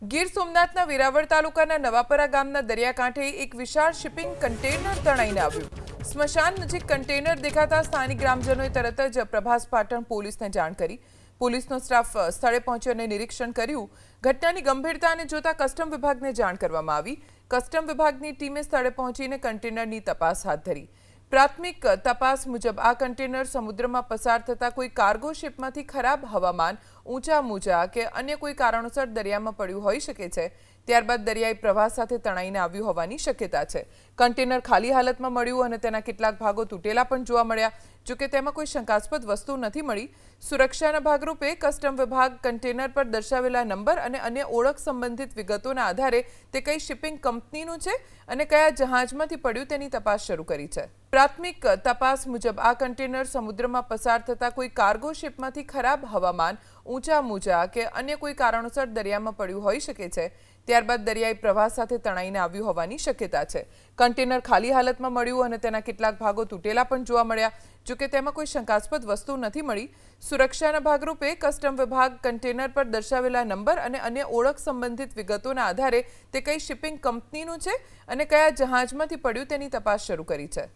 ગીર સોમનાથના વેરાવળ તાલુકાના નવાપરા ગામના દરિયાકાંઠે એક વિશાળ શિપિંગ કન્ટેનર તણાઈને આવ્યું। સ્મશાન નજીક કન્ટેનર દેખાતા સ્થાનિક ગ્રામજનોએ તરત જ પ્રભાસ પાટણ પોલીસને જાણ કરી। પોલીસનો સ્ટાફ સ્થળે પહોંચ્યો અને નિરીક્ષણ કર્યું। ઘટનાની ગંભીરતાને જોતા કસ્ટમ વિભાગને જાણ કરવામાં આવી। કસ્ટમ વિભાગની ટીમે સ્થળે પહોંચીને કન્ટેનરની તપાસ હાથ ધરી। પ્રાથમિક તપાસ મુજબ આ કન્ટેનર સમુદ્રમાં પસાર થતા કોઈ કાર્ગો શિપમાંથી ખરાબ હવામાન, ઊંચા મોજા કે અન્ય કોઈ કારણોસર દરિયામાં પડ્યું હોઈ શકે છે। ત્યારબાદ દરિયાઈ પ્રવાહ સાથે તણાઈને આવ્યું હોવાની શક્યતા છે। કન્ટેનર ખાલી હાલતમાં મળ્યું અને તેના કેટલાક ભાગો તૂટેલા પણ જોવા મળ્યા। જો કે તેમાં કોઈ શંકાસ્પદ વસ્તુ નથી મળી। સુરક્ષાના ભાગરૂપે કસ્ટમ વિભાગ કન્ટેનર પર દર્શાવેલા નંબર અને અન્ય ઓળખ સંબંધિત વિગતોના આધારે તે કઈ શિપિંગ કંપનીનું છે અને કયા જહાજમાંથી પડ્યું તેની તપાસ શરૂ કરી છે। પ્રાથમિક તપાસ મુજબ આ કન્ટેનર સમુદ્રમાં પસાર થતા કોઈ કાર્ગો શિપમાંથી ખરાબ હવામાન, ઊંચા મોજા કે અન્ય કોઈ કારણોસર દરિયામાં પડ્યું હોઈ શકે છે। ત્યારબાદ દરિયાઈ પ્રવાહ સાથે તણાઈને આવ્યું હોવાની શક્યતા છે। કન્ટેનર ખાલી હાલતમાં મળ્યું અને તેના કેટલાક ભાગો તૂટેલા પણ જોવા મળ્યા। જો કે તેમાં કોઈ શંકાસ્પદ વસ્તુ નથી મળી। સુરક્ષાના ભાગરૂપે કસ્ટમ વિભાગ કન્ટેનર પર દર્શાવેલા નંબર અને અન્ય ઓળખ સંબંધિત વિગતોના આધારે તે કઈ શિપિંગ કંપનીનું છે અને કયા જહાજમાંથી પડ્યું તેની તપાસ શરૂ કરી છે।